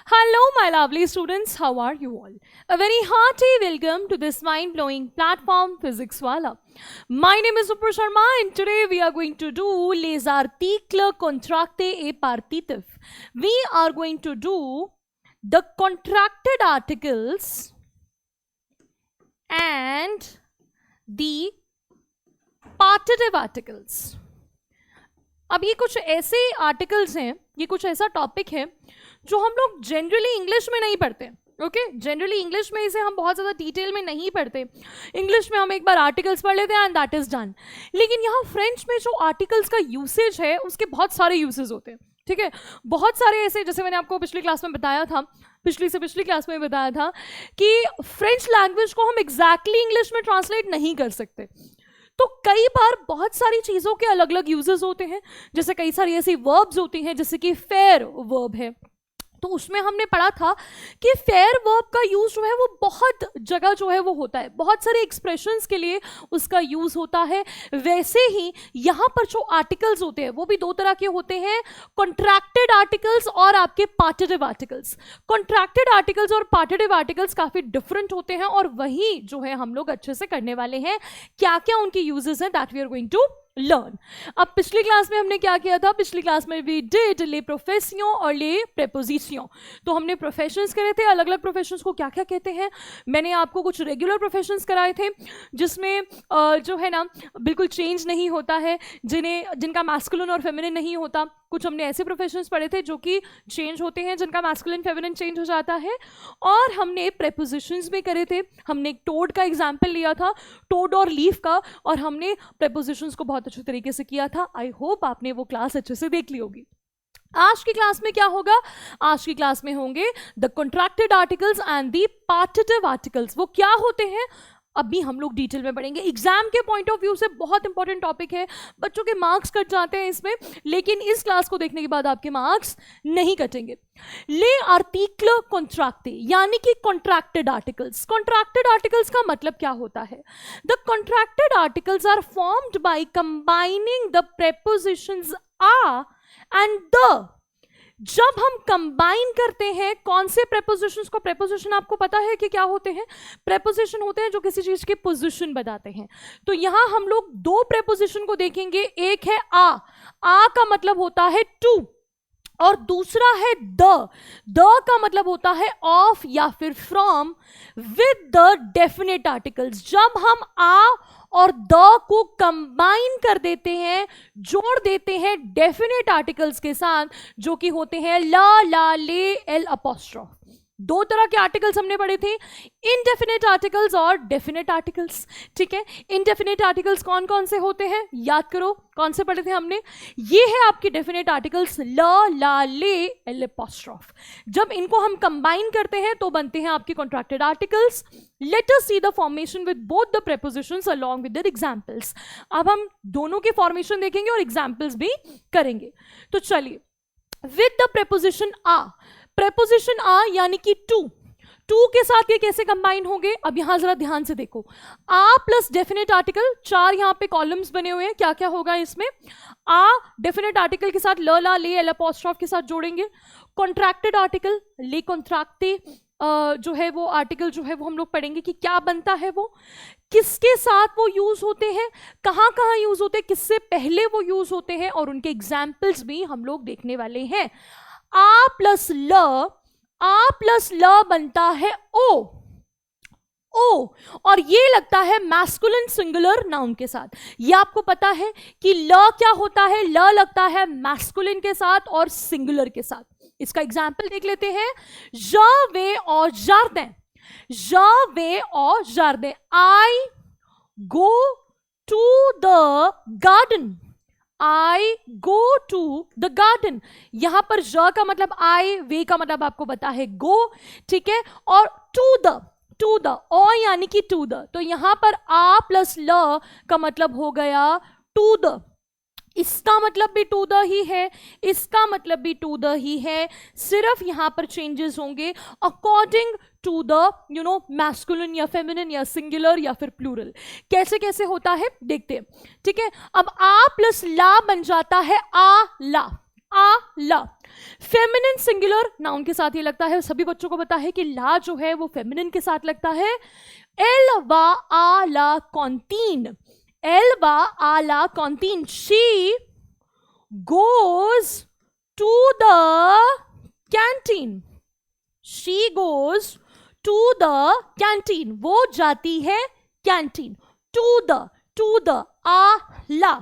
Hello, my lovely students. How are you all? A very hearty welcome to this mind-blowing platform, Physics Wala. My name is Upar Sharma, and today we are going to do les articles contractés et partitifs. We are going to do the contracted articles and the partitive articles. अब ये कुछ ऐसे articles हैं, ये कुछ ऐसा topic है जो हम लोग जनरली इंग्लिश में नहीं पढ़ते. ओके, जनरली इंग्लिश में इसे हम बहुत ज़्यादा डिटेल में नहीं पढ़ते. इंग्लिश में हम एक बार आर्टिकल्स पढ़ लेते हैं एंड दैट इज़ डन. लेकिन यहाँ फ्रेंच में जो आर्टिकल्स का यूसेज है उसके बहुत सारे यूसेज होते हैं. ठीक है, बहुत सारे ऐसे, जैसे मैंने आपको पिछली क्लास में बताया था, पिछली क्लास में बताया था कि फ्रेंच लैंग्वेज को हम एग्जैक्टली इंग्लिश में ट्रांसलेट नहीं कर सकते. तो कई बार बहुत सारी चीज़ों के अलग अलग यूजेस होते हैं. जैसे कई सारी ऐसी वर्ब्स होती हैं, जैसे कि फेयर वर्ब है, तो उसमें हमने पढ़ा था कि फेयर वर्ब का यूज जो है वो बहुत जगह जो है वो होता है, बहुत सारे एक्सप्रेशंस के लिए उसका यूज होता है. वैसे ही यहाँ पर जो आर्टिकल्स होते हैं वो भी दो तरह के होते हैं, कॉन्ट्रैक्टेड आर्टिकल्स और आपके पार्टिटिव आर्टिकल्स. कॉन्ट्रैक्टेड आर्टिकल्स और पार्टिटिव आर्टिकल्स काफी डिफरेंट होते हैं और वही जो है हम लोग अच्छे से करने वाले हैं. क्या क्या उनके यूजेस हैं that we are going to learn. अब पिछली क्लास में हमने क्या किया था, पिछली क्लास में वी डिड ले प्रोफेसियों और ले प्रेपोजिशियों. तो हमने प्रोफेशंस करे थे, अलग अलग प्रोफेशंस को क्या क्या कहते हैं. मैंने आपको कुछ रेगुलर प्रोफेशंस कराए थे जिसमें जो है ना बिल्कुल चेंज नहीं होता है, जिनका मैस्कुलिन और फेमिनिन नहीं होता. कुछ हमने ऐसे प्रोफेशंस पढ़े थे जो कि चेंज होते हैं, जिनका मैस्कुलिन फेमिनिन चेंज हो जाता है. और हमने प्रेपोजिशंस भी करे थे. हमने एक टोड का एग्जाम्पल लिया था, टोड और लीफ का, और हमने प्रेपोजिशंस को बहुत अच्छे तरीके से किया था. आई होप आपने वो क्लास अच्छे से देख ली होगी. आज की क्लास में क्या होगा, आज की क्लास में होंगे the contracted articles and the partitive articles. वो क्या होते हैं अभी हम लोग डिटेल में पढ़ेंगे. एग्जाम के पॉइंट ऑफ व्यू से बहुत इंपॉर्टेंट टॉपिक है. बच्चों के मार्क्स कट जाते हैं इसमें, लेकिन इस क्लास को देखने के बाद आपके मार्क्स नहीं कटेंगे. ले आर्टिकल कॉन्ट्रैक्टे यानी कि कॉन्ट्रैक्टेड आर्टिकल्स. कॉन्ट्रैक्टेड आर्टिकल्स का मतलब क्या होता है? The contracted articles are formed by combining the prepositions आ एंड द. जब हम कंबाइन करते हैं कौन से प्रेपोजिशंस को, प्रेपोजिशन आपको पता है कि क्या होते हैं? प्रेपोजिशन होते हैं जो किसी चीज की पोजीशन बताते हैं. तो यहां हम लोग दो प्रेपोजिशन को देखेंगे. एक है आ का मतलब होता है टू, और दूसरा है द का मतलब होता है ऑफ या फिर from with the definite articles. जब हम आ और द को कंबाइन कर देते हैं, जोड़ देते हैं डेफिनेट आर्टिकल्स के साथ, जो कि होते हैं ला, ला, ले, एल अपोस्ट्रोफ. दो तरह के आर्टिकल्स हमने पढ़े थे, इनडेफिनेट आर्टिकल्स और डेफिनेट आर्टिकल्स. ठीक है, इनडेफिनेट आर्टिकल्स कौन कौन से होते हैं याद करो, कौन से पढ़े थे हमने? ये है आपके डेफिनेट आर्टिकल्स ला, ला, ले, एल अपोस्ट्रोफ. जब इनको हम कंबाइन करते हैं तो बनते हैं आपके contracted articles. Let us see the formation with both the prepositions along with their examples. अब हम दोनों के फॉर्मेशन देखेंगे और एग्जाम्पल्स भी करेंगे. तो चलिए, with the preposition a, preposition a यानी कि टू के साथ ये कैसे कंबाइन होंगे? अब यहां जरा ध्यान से देखो. आ प्लस डेफिनेट आर्टिकल, 4 यहां पे कॉलम्स बने हुए हैं. क्या क्या होगा इसमें? आ डेफिनेट आर्टिकल के साथ ल, ला, ले, एल अपोस्ट्रोफ के साथ जोड़ेंगे. कॉन्ट्रैक्टेड आर्टिकल ले कॉन्ट्रैक्टे जो है वो आर्टिकल जो है वो हम लोग पढ़ेंगे कि क्या बनता है, वो किसके साथ वो यूज होते हैं, कहां कहां यूज होते हैं, किससे पहले वो यूज होते हैं, और उनके एग्जाम्पल्स भी हम लोग देखने वाले हैं. आ प्लस ल बनता है ओ, और ये लगता है मैस्कुलिन सिंगुलर नाउन के साथ. ये आपको पता है कि ल क्या होता है, ल लगता है मैस्कुलिन के साथ और सिंगुलर के साथ. इसका एग्जाम्पल देख लेते हैं. je vais au jardin, je vais au jardin. I go to the garden, I go to the garden. यहां पर ज का मतलब I, वे का मतलब आपको पता है go. ठीक है, और टू द ओ यानी कि टू द. तो यहां पर आ प्लस ल का मतलब हो गया टू द. इसका मतलब भी टू द ही है, इसका मतलब भी टू द ही है. सिर्फ यहां पर चेंजेस होंगे अकॉर्डिंग टू द मैस्कुलिन या फेमिनिन या सिंगुलर या फिर प्लूरल. कैसे कैसे होता है देखते हैं. ठीक है, अब आ प्लस ला बन जाता है आ ला. आ ला। फेमिनिन सिंगुलर नाउन के साथ ये लगता है, सभी बच्चों को पता है कि ला जो है वो फेमिनिन के साथ लगता है। एल वा आ ला कॉन्टीन, एल वा आ ला कॉन्टीन। She goes to the canteen, she goes to the canteen, वो जाती है कैंटीन। to the आ ला।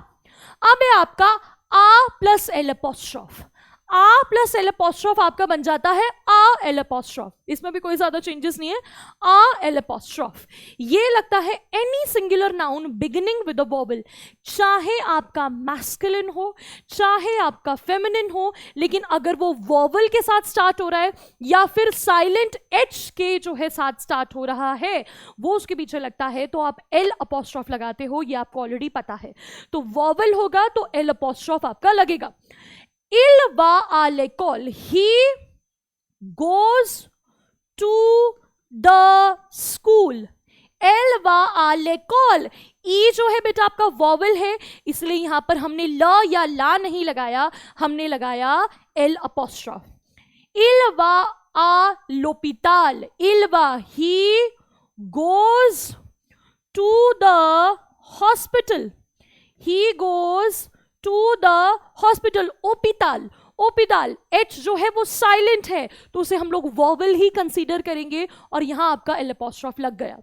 अब है आपका आ प्लस एल अपोस्ट्रोफ, आ प्लस एल अपोस्ट्रोफ आपका बन जाता है आ एल अपोस्ट्रोफ, इसमें भी कोई ज्यादा चेंजेस नहीं है, आ एल अपोस्ट्रोफ। ये लगता है any singular noun beginning with a vowel, चाहे आपका मैस्कुलिन हो चाहे आपका फेमिनिन हो, लेकिन अगर वो वोवेल के साथ स्टार्ट हो रहा है या फिर साइलेंट एच के जो है साथ स्टार्ट हो रहा है, वो उसके पीछे लगता है, तो आप एल अपोस्ट्रोफ लगाते हो, ये आपको ऑलरेडी पता है। तो वोवेल होगा तो एल अपोस्ट्रोफ आपका लगेगा। Il va à l'école, he goes to the school, L va à l'école। ई जो है बेटा आपका वॉवल है, इसलिए यहां पर हमने ल या ला नहीं लगाया, हमने लगाया L apostrophe. Il va à l'hôpital, il va, he goes to the hospital, he goes to the hospital. ओपिताल, ओपिताल एच जो है वो साइलेंट है, तो उसे हम लोग वॉवल ही कंसीडर करेंगे, और यहां आपका एल अपोस्ट्रोफ लग गया।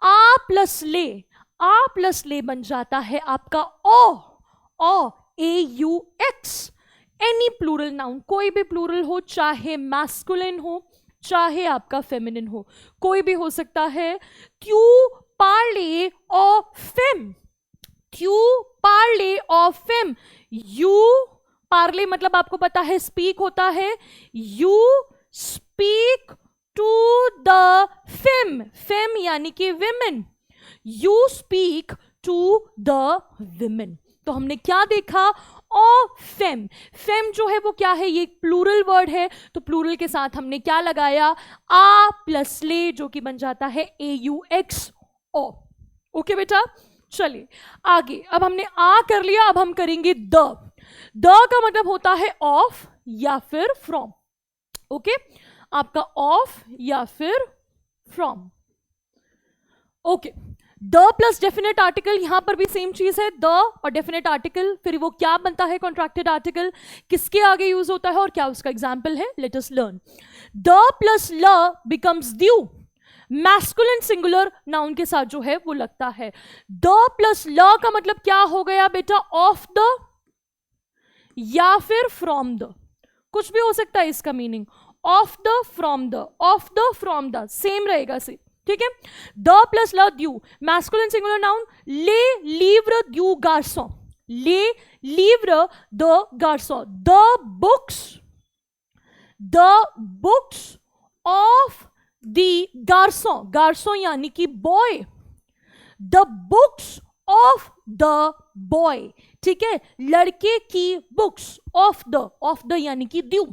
आ प्लस ले, आ प्लस ले बन जाता है आपका O, A U X. Any plural noun, कोई भी प्लूरल हो, चाहे मैस्कुलिन हो चाहे आपका फेमिनिन हो, कोई भी हो सकता है। क्यू पार्ले ऑफ फेम, क्यू पार्ले ऑफ फेम। यू पार्ले मतलब आपको पता है स्पीक होता है, यू स्पीक टू द फेम, फेम यानी कि women, you speak to the women. तो हमने क्या देखा, ओ फेम, फेम जो है वो क्या है, ये प्लूरल वर्ड है, तो प्लूरल के साथ हमने क्या लगाया, आ प्लस ले, जो कि बन जाता है ए यू एक्स ओ। ओके बेटा, चलिए आगे। अब हमने आ कर लिया, अब हम करेंगे द। द का मतलब होता है ऑफ या फिर फ्रॉम। ओके, आपका ऑफ या फिर from. Okay, the plus definite article, यहां पर भी सेम चीज है, द और डेफिनेट आर्टिकल, फिर वो क्या बनता है, कॉन्ट्रैक्टेड आर्टिकल, किसके आगे यूज होता है और क्या उसका एग्जाम्पल है, लेट अस लर्न। द प्लस ल बिकम्स ड्यू, मैस्कुलिन सिंगुलर नाउन के साथ जो है वो लगता है। द प्लस ल का मतलब क्या हो गया बेटा, ऑफ द या फिर फ्रॉम द, कुछ भी हो सकता है इसका meaning, of the from the, of the from the, same रहेगा से, ठीक है। द प्लस ल ड्यू, मैस्कुलिन सिंगुलर नाउन, ले लीव्र ड्यू गार्सों, ले लीव्र द गार्सों। द बुक्स ऑफ दी गार्सों, गार्सों यानी कि boy, the books of the boy, ठीक है, लड़के की बुक्स, ऑफ द यानी कि ड्यू।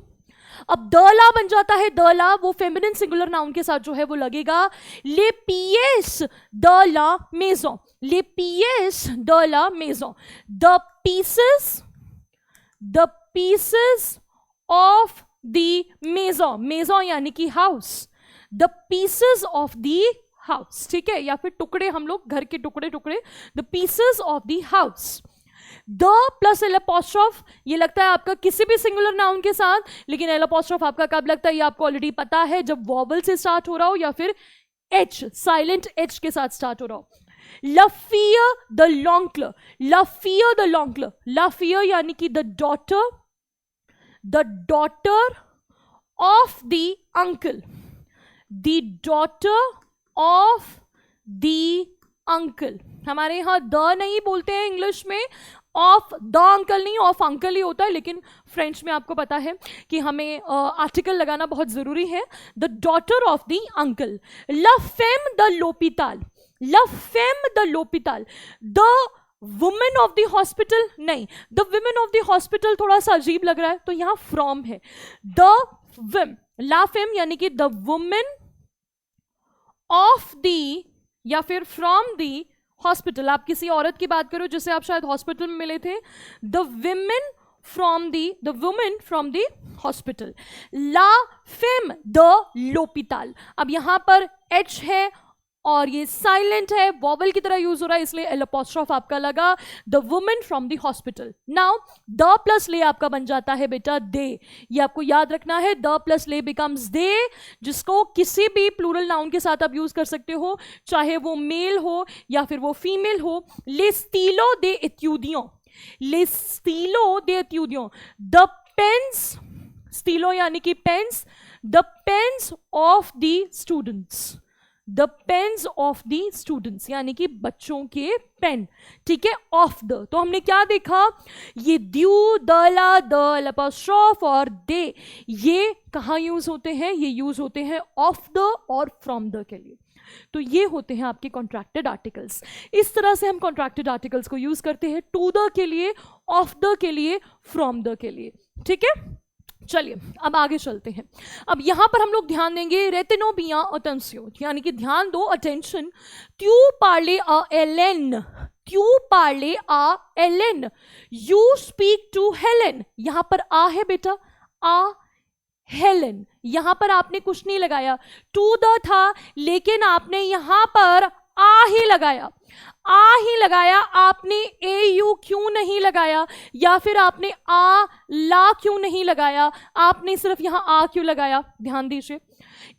अब द ला बन जाता है, द ला वो फेमिनिन सिंगुलर नाउन के साथ जो है वो लगेगा, ले पीएस द ला मेजों, ले पीएस द ला मेजों। द पीसेस ऑफ द मेजों, मेजों यानी कि house, the pieces of the house, ठीक है, या फिर टुकड़े, हम लोग घर के टुकड़े टुकड़े, the pieces of the house. The plus L apostrophe, ये लगता है आपका किसी भी सिंगुलर नाउन के साथ, लेकिन एल अपोस्ट्रोफ आपका कब लगता है ये आपको ऑलरेडी पता है, जब वॉवल से स्टार्ट हो रहा हो या फिर एच, साइलेंट एच के साथ स्टार्ट हो रहा हो। लफियर द लॉन्क्ल, लफियर द लॉन्क्ल, लफियर यानी कि the daughter of the uncle, the daughter of the uncle. हमारे यहां द नहीं बोलते हैं इंग्लिश में, ऑफ द अंकल नहीं, ऑफ अंकल ही होता है, लेकिन फ्रेंच में आपको पता है कि हमें आर्टिकल लगाना बहुत जरूरी है। The daughter of the uncle. ला फेम द लोपिताल, ला फेम द लोपिताल। The women of the hospital नहीं, the women of the hospital थोड़ा सा अजीब लग रहा है, तो यहां फ्रॉम है। द विम, ला फेम यानी कि द वुमेन ऑफ द या फिर फ्रॉम द हॉस्पिटल। आप किसी औरत की बात करो जिसे आप शायद हॉस्पिटल में मिले थे, the women from the women from the hospital. ला फेम द लोपिताल, अब यहां पर एच है और ये साइलेंट है, वॉवल की तरह यूज हो रहा है, इसलिए एल अपॉस्ट्रोफ आपका लगा। The women from the hospital. Now the plus ले आपका बन जाता है बेटा दे, ये आपको याद रखना है। द प्लस ले बिकम्स दे, जिसको किसी भी प्लूरल नाउन के साथ आप यूज कर सकते हो, चाहे वो मेल हो या फिर वो फीमेल हो। ले स्टीलो दे इत्यूदियों, ले स्टीलो दे इत्यूदियों। द पेन्स, स्टीलो यानी कि pens, the pens of the students, the pens of the students यानी कि बच्चों के पेन, ठीक है। ऑफ द, तो हमने क्या देखा, ये द्यू, दला, द अपॉस्ट्रोफ और दे, ये कहाँ यूज होते हैं, ये यूज होते हैं ऑफ द और फ्रॉम द के लिए। तो ये होते हैं आपके कॉन्ट्रैक्टेड आर्टिकल्स। इस तरह से हम कॉन्ट्रैक्टेड आर्टिकल्स को यूज करते हैं, टू द के लिए, ऑफ द के लिए, फ्रॉम द के लिए, ठीक है। चलिए अब आगे चलते हैं। अब यहां पर हम लोग ध्यान देंगे रेटिनो बिया अटेंसियो, यानी कि ध्यान दो, अटेंशन। त्यू पार्ले अ एलेन, त्यू पार्ले आ एलेन, यू स्पीक टू हेलेन। यहां पर आ है बेटा, आ हेलेन, यहां पर आपने कुछ नहीं लगाया, टू द था लेकिन आपने यहां पर आ ही लगाया, आ ही लगाया। आपने ए यू क्यों नहीं लगाया, या फिर आपने आ ला क्यों नहीं लगाया, आपने सिर्फ यहां आ क्यों लगाया, ध्यान दीजिए।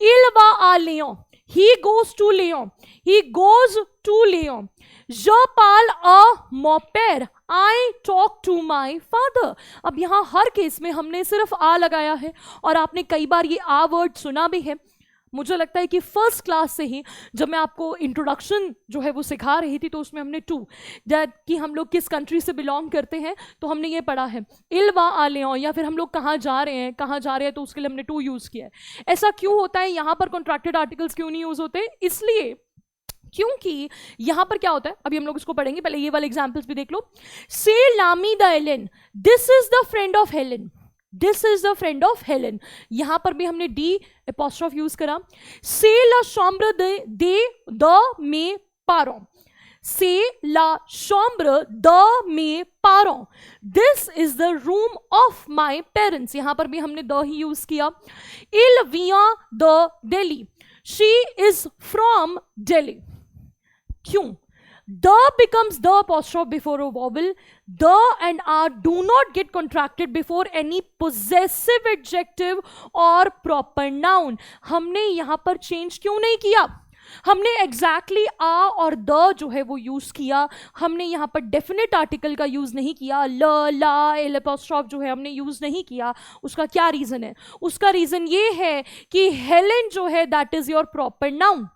इल वा आ लियों, he goes to Lyon, he goes to Lyon. Je parle à mon père, I talk to my father। अब यहां हर केस में हमने सिर्फ आ लगाया है और आपने कई बार ये आ वर्ड सुना भी है। मुझे लगता है कि फर्स्ट क्लास से ही जब मैं आपको इंट्रोडक्शन जो है वो सिखा रही थी तो उसमें हमने टू दैट कि हम लोग किस कंट्री से बिलोंग करते हैं तो हमने ये पढ़ा है इल्वा आलियों, या फिर हम लोग कहाँ जा रहे हैं तो उसके लिए हमने टू यूज़ किया है। ऐसा क्यों होता है, यहाँ पर कॉन्ट्रैक्टेड आर्टिकल्स क्यों नहीं यूज़ होते, इसलिए क्योंकि यहां पर क्या होता है, अभी हम लोग इसको पढ़ेंगे, पहले ये वाले एग्जांपल्स भी देख लो। से लामी द एलेन, this is the friend of Helen, this is the friend of Helen. यहां पर भी हमने डी एपोस्ट्रोफ यूज करा। से ला चैम्बर दे द मे पारों, से ला चैम्बर द मे पारों, this is the room of my parents. यहां पर भी हमने द ही यूज किया। इल विया द Delhi, she is from Delhi. क्यों? The becomes the apostrophe before a vowel. The and are do not get contracted before any possessive adjective or proper noun. हमने यहां पर चेंज क्यों नहीं किया, हमने एग्जैक्टली आ और द जो है वो यूज किया, हमने यहां पर डेफिनेट आर्टिकल का यूज नहीं किया, ल ला एल अपॉस्ट्रोफ जो है हमने यूज नहीं किया। उसका क्या रीजन है, उसका रीजन ये है कि हेलेन जो है that is your proper noun,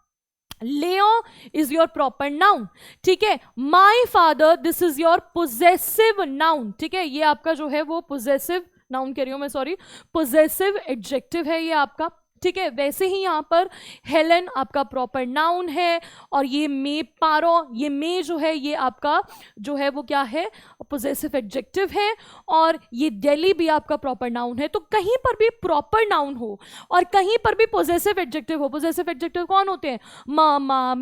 Leon is your proper noun, ठीक है। My father, this is your possessive noun, ठीक है। ये आपका जो है वो possessive noun कह रही हूं मैं, सॉरी, possessive adjective है ये आपका, ठीक है। वैसे ही यहाँ पर हेलेन आपका प्रॉपर नाउन है और ये मे पारो, ये मे जो है ये आपका जो है वो क्या है, पोजेसिव एडजेक्टिव है, और ये दिल्ली भी आपका प्रॉपर नाउन है। तो कहीं पर भी प्रॉपर नाउन हो और कहीं पर भी पोजेसिव एडजेक्टिव हो, पोजेसिव एडजेक्टिव कौन होते हैं, मामा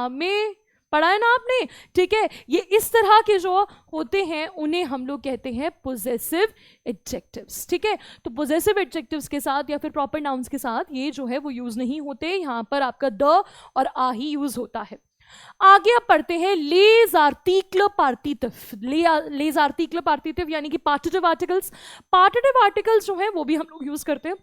में, पढ़ा है ना आपने, ठीक है। ये इस तरह के जो होते हैं उन्हें हम लोग कहते हैं पोजेसिव एडजेक्टिव्स, ठीक है। तो पोजेसिव एडजेक्टिव्स के साथ या फिर प्रॉपर नाउन्स के साथ ये जो है वो यूज नहीं होते, यहाँ पर आपका द और आ ही यूज होता है। आगे आप पढ़ते हैं लेज आर्टिकल पार्टिटिव, लेज आर्टिकल पार्टिटिव यानी कि पार्टिटिव आर्टिकल्स। पार्टिटिव आर्टिकल्स जो है वो भी हम लोग यूज करते हैं,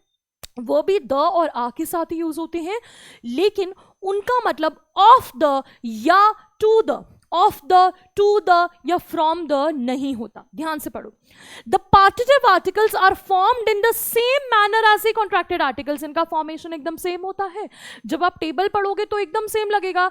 वो भी द और आ के साथ ही यूज होते हैं, लेकिन उनका मतलब ऑफ द या to the, of the, to the या फ्रॉम द नहीं होता। ध्यान से पढ़ो। The partitive articles are formed in the same manner as a contracted articles. इनका फॉर्मेशन एकदम सेम होता है, जब आप टेबल पढ़ोगे तो एकदम सेम लगेगा।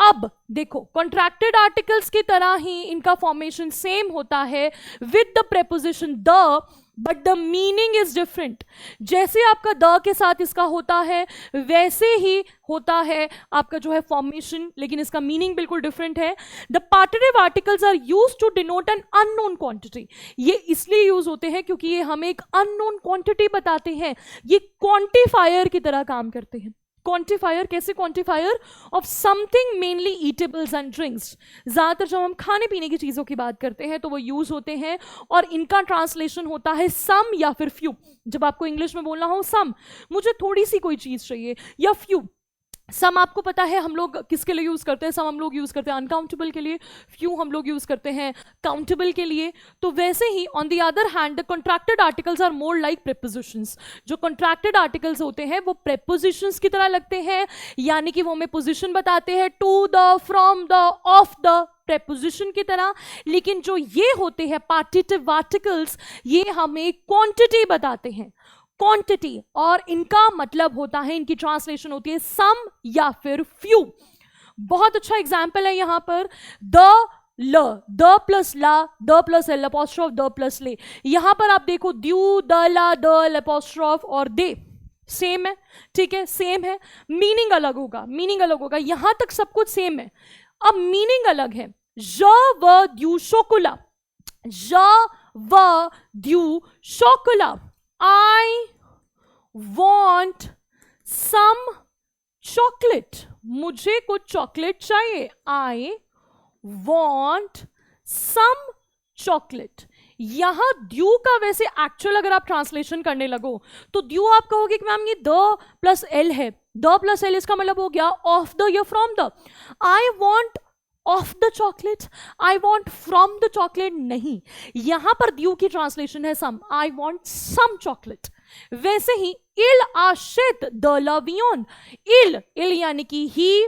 अब देखो कॉन्ट्रैक्टेड आर्टिकल्स की तरह ही इनका फॉर्मेशन सेम होता है with the preposition the, but the meaning is different. जैसे आपका द के साथ इसका होता है वैसे ही होता है आपका जो है फॉर्मेशन, लेकिन इसका मीनिंग बिल्कुल डिफरेंट है। The partitive articles are used to denote an unknown quantity. ये इसलिए यूज होते हैं क्योंकि ये हमें एक अननोन क्वांटिटी बताते हैं, ये क्वांटिफायर की तरह काम करते हैं, क्वांटिफायर, कैसे quantifier of something mainly eatables and drinks. ज़्यादातर जब हम खाने पीने की चीज़ों की बात करते हैं तो वो यूज़ होते हैं और इनका ट्रांसलेशन होता है सम या फिर फ्यू। जब आपको इंग्लिश में बोलना हो सम, मुझे थोड़ी सी कोई चीज़ चाहिए, या फ्यू। सम आपको पता है हम लोग किसके लिए यूज़ करते हैं, सम हम लोग यूज़ करते हैं अनकाउंटेबल के लिए, फ्यू हम लोग यूज़ करते हैं काउंटेबल के लिए। तो वैसे ही on the other hand the contracted articles are more like prepositions. जो कॉन्ट्रैक्टेड आर्टिकल्स होते हैं वो प्रेपोजिशंस की तरह लगते हैं, यानी कि वो हमें पोजिशन बताते हैं, to the, from the, of the, preposition की तरह। लेकिन जो ये होते हैं पार्टिटिव आर्टिकल्स, ये हमें क्वांटिटी बताते हैं, क्वांटिटी, और इनका मतलब होता है, इनकी ट्रांसलेशन होती है सम या फिर फ्यू। बहुत अच्छा एग्जांपल है यहां पर द, ल, द प्लस ला, द प्लस एल अपॉस्ट्रोफ, द प्लस ले। यहां पर आप देखो द्यू, द, ला, द, एल अपॉस्ट्रोफ और दे सेम है, ठीक है, सेम है, मीनिंग अलग होगा, मीनिंग अलग होगा, यहां तक सब कुछ सेम है, अब मीनिंग अलग है। ज व द्यू शोकुला, ज व द्यू शोकुला, I want some chocolate, मुझे कुछ चॉकलेट चाहिए, I want some chocolate। यहां द्यू का वैसे एक्चुअल अगर आप ट्रांसलेशन करने लगो तो द्यू आप कहोगे कि मैम ये द प्लस एल है, द प्लस एल इसका मतलब हो गया ऑफ द या from the. I want of the chocolate, I want from the chocolate नहीं, यहां पर द्यू की ट्रांसलेशन है सम, आई वॉन्ट सम चॉकलेट। वैसे ही इल आशित द लवियोन, इल, इल यानी कि ही,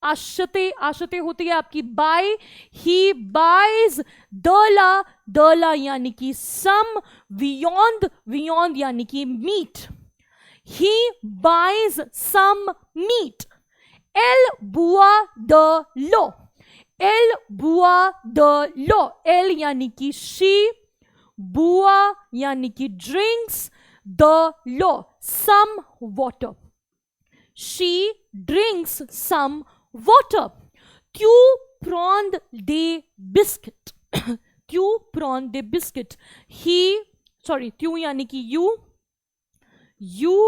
आशते, आशते होती है आपकी बाय, ही बाइज दला, दला यानी कि सम, बियॉन्ड, बियॉन्ड यानी कि meat, he buys some meat. एल बुआ द लो, एल बुआ द लो, एल यानी कि शी, बुआ यानी कि ड्रिंक्स, द लो some water, she drinks some water। त्यू prawned the biscuit, त्यू prawned the biscuit, he, sorry, त्यू यानी कि you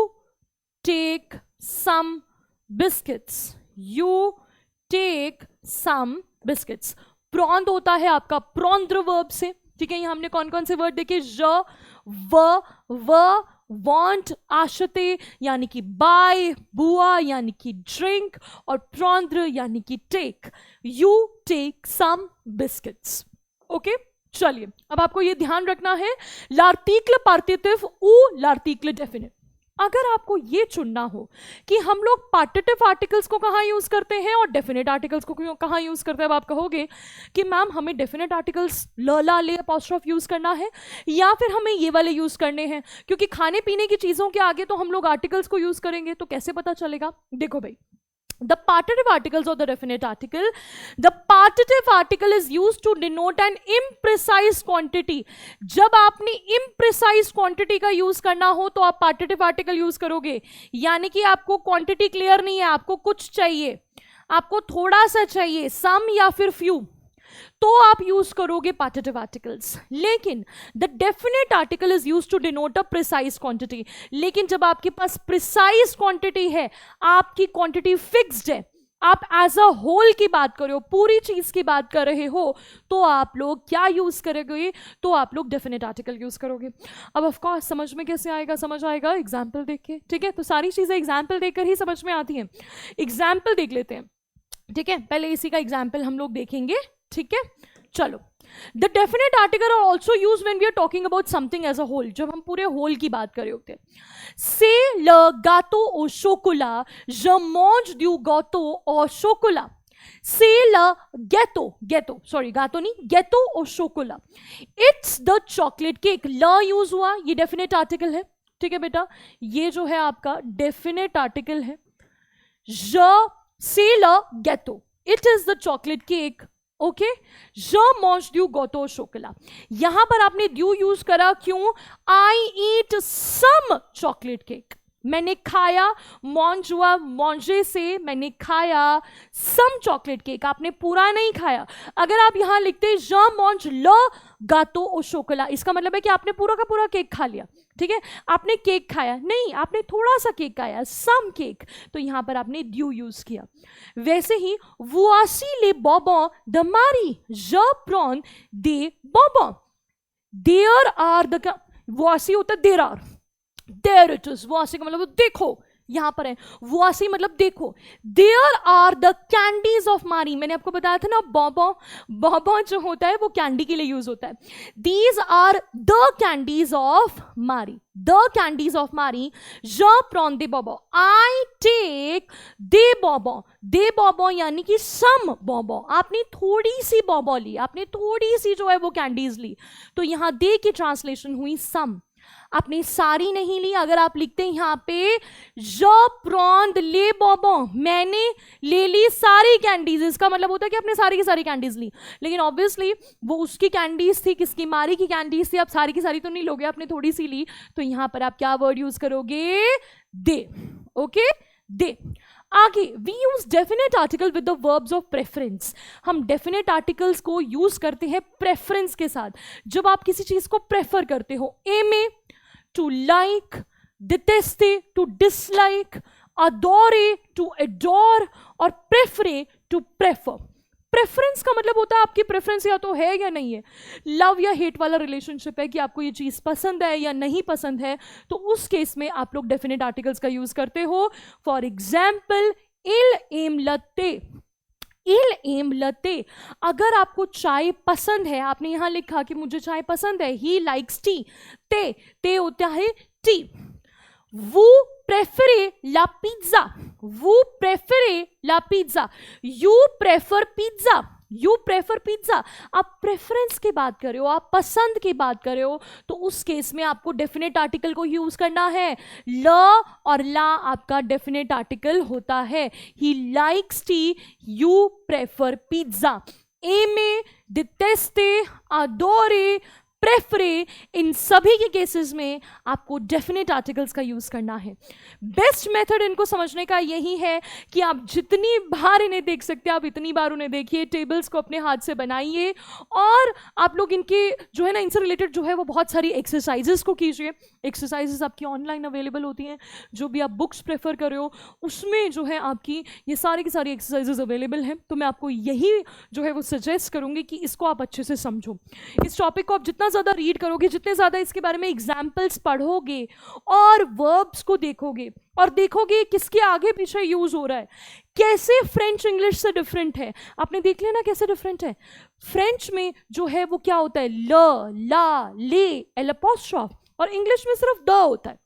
take some biscuits, you take some biscuits। prawned होता है आपका प्रॉन्द्र वर्ब से, ठीक है, यहाँ हमने कौन कौन से वर्ड देखे, ज, व, want, आशते यानी कि बाय, बुआ यानी कि ड्रिंक, और प्रॉन्द्र यानी कि take, you take some biscuits. Okay, चलिए अब आपको ये ध्यान रखना है लार्टिक्ल पार्टिटिव उ लार्टिक्ल डेफिनिट। अगर आपको ये चुनना हो कि हम लोग पार्टिटिव आर्टिकल्स को कहाँ यूज करते हैं और डेफिनेट आर्टिकल्स को कहाँ यूज करते हैं, अब आप कहोगे कि मैम हमें डेफिनेट आर्टिकल्स ल, ला, ले, अपॉस्ट्रोफ यूज करना है या फिर हमें ये वाले यूज करने हैं, क्योंकि खाने पीने की चीजों के आगे तो हम लोग आर्टिकल्स को यूज करेंगे, तो कैसे पता चलेगा। देखो भाई, the partitive articles or the definite article, the partitive article is used to denote an imprecise quantity। जब आपने imprecise quantity का यूज करना हो तो आप partitive article यूज करोगे, यानी कि आपको quantity क्लियर नहीं है, आपको कुछ चाहिए, आपको थोड़ा सा चाहिए, some या फिर few, तो आप यूज करोगे पार्टिटिव आर्टिकल्स। लेकिन the definite article is use to denote a precise quantity. लेकिन जब आपके पास प्रिसाइज क्वांटिटी है, आपकी क्वांटिटी फिक्स्ड है, आप एज अ होल की बात कर रहे हो, पूरी चीज की बात कर रहे हो, तो आप लोग क्या यूज करोगे, तो आप लोग डेफिनेट आर्टिकल यूज करोगे। अब ऑफ कोर्स समझ में कैसे आएगा, समझ आएगा एग्जाम्पल देख के, ठीक है, तो सारी चीजें एग्जाम्पल देखकर ही समझ में आती हैं। एग्जाम्पल देख लेते हैं, ठीक है, पहले इसी का एग्जाम्पल हम लोग देखेंगे, ठीक है, चलो। The definite article are also use when we are talking about something as a whole, जब हम पूरे होल की बात कर रहे होते हैं। से ल गातो ओ शोकुला, je mange du gâteau au chocolat। से ल गैतो, गैतो सॉरी गातो नहीं, गैतो ओ शोकोला, इट्स द चॉकलेट केक। ल यूज हुआ, ये डेफिनेट आर्टिकल है, ठीक है बेटा, ये जो है आपका डेफिनेट आर्टिकल है। je से ल गैतो, it is the chocolate cake, okay. je mange du gâteau au chocolat, यहां पर आपने ड्यू यूज करा, क्यों, आई ईट सम चॉकलेट केक, मैंने खाया, मॉन्ज हुआ, मॉन्जे से मैंने खाया, सम चॉकलेट केक, आपने पूरा नहीं खाया। अगर आप यहां लिखते je mange le gâteau au chocolat, इसका मतलब है कि आपने पूरा का पूरा केक खा लिया, ठीक है, आपने केक खाया नहीं, आपने थोड़ा सा केक खाया, सम केक, तो यहां पर आपने ड्यू यूज किया। वैसे ही voici les bonbons de Marie, je prends des bonbons, there are the, voici होता है there are, there it is, voici का मतलब देखो, यहां पर है, voici मतलब देखो, there are the candies of Marie, मैंने आपको बताया था ना bonbon, bonbon जो होता है वो कैंडी के लिए यूज होता है, these are the candies of Marie, the candies of Marie, je prends des bonbons, I take des bonbons, des bonbons यानी कि some bonbon, आपने थोड़ी सी bonbon ली, आपने थोड़ी सी जो है वो कैंडीज ली, तो यहां दे की ट्रांसलेशन हुई some, आपने सारी नहीं ली। अगर आप लिखते हैं यहाँ पे je prends les bonbons, मैंने ले ली सारी कैंडीज, इसका मतलब होता है कि आपने सारी की सारी कैंडीज ली, लेकिन ऑब्वियसली वो उसकी कैंडीज थी, किसकी, मारी की कैंडीज थी, आप सारी की सारी तो नहीं लोगे, आपने थोड़ी सी ली, तो यहां पर आप क्या वर्ड यूज करोगे, दे, ओके, दे। आगे we use definite article with the verbs of preference, हम डेफिनेट आर्टिकल्स को यूज करते हैं प्रेफरेंस के साथ, जब आप किसी चीज को प्रेफर करते हो, एमे to like, deteste to dislike, adore to adore और प्रेफरे टू प्रेफर। प्रेफरेंस का मतलब होता है आपकी प्रेफरेंस या तो है या नहीं है, लव या हेट वाला रिलेशनशिप है कि आपको ये चीज पसंद है या नहीं पसंद है, तो उस केस में आप लोग डेफिनेट आर्टिकल्स का यूज करते हो। फॉर एग्जाम्पल इल एम लते, इल एम लते, अगर आपको चाय पसंद है, आपने यहां लिखा कि मुझे चाय पसंद है, ही लाइक्स टी, ते होता है टी। वो प्रेफरे ला पिज्जा, वो प्रेफरे ला पिज्जा, you prefer pizza, you prefer pizza, आप प्रेफरेंस की बात कर रहे हो, आप पसंद की बात कर रहे हो, तो उस केस में आपको डेफिनेट आर्टिकल को यूज करना है। ल और ला आपका डेफिनेट आर्टिकल होता है। He likes T, you prefer pizza. एमे, डिटेस्टे, अडोरे, प्रेफरे, इन सभी के केसेस में आपको डेफिनेट आर्टिकल्स का यूज करना है। बेस्ट मेथड इनको समझने का यही है कि आप जितनी बार इन्हें देख सकते हैं आप इतनी बार उन्हें देखिए, टेबल्स को अपने हाथ से बनाइए और आप लोग इनके जो है ना, इनसे रिलेटेड जो है वो बहुत सारी एक्सरसाइजेस को कीजिए। एक्सरसाइजेस आपकी ऑनलाइन अवेलेबल होती हैं, जो भी आप बुक्स प्रेफर कर रहे हो उसमें जो है आपकी ये सारी की सारी एक्सरसाइजेस अवेलेबल हैं, तो मैं आपको यही जो है वो सजेस्ट करूंगी कि इसको आप अच्छे से समझो। इस टॉपिक को आप जितना ज़्यादा रीड करोगे, जितने ज़्यादा इसके बारे में एग्जाम्पल्स पढ़ोगे और वर्ब्स को देखोगे और देखोगे किसके आगे पीछे यूज हो रहा है, कैसे फ्रेंच इंग्लिश से डिफरेंट है, आपने देख लिया ना कैसे डिफरेंट है। फ्रेंच में जो है वो क्या होता है, ल, ला, ले, एल अपोस्ट्रोफ, और इंग्लिश में सिर्फ द होता है,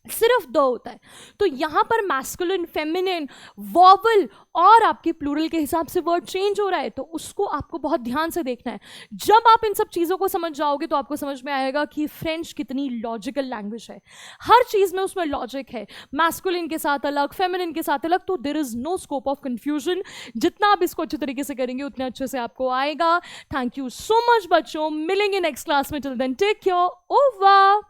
सिर्फ द होता है। तो यहां पर मैस्कुलिन, फेमिनिन, वॉवल और आपके प्लूरल के हिसाब से वर्ड चेंज हो रहा है, तो उसको आपको बहुत ध्यान से देखना है। जब आप इन सब चीज़ों को समझ जाओगे तो आपको समझ में आएगा कि फ्रेंच कितनी लॉजिकल लैंग्वेज है, हर चीज़ में उसमें लॉजिक है, मैस्कुलिन के साथ अलग, फेमिनिन के साथ अलग, तो there is no scope of confusion. जितना आप इसको अच्छे तरीके से करेंगे उतने अच्छे से आपको आएगा। थैंक यू सो मच बच्चों, मिलेंगे नेक्स्ट क्लास में, till then take care, over.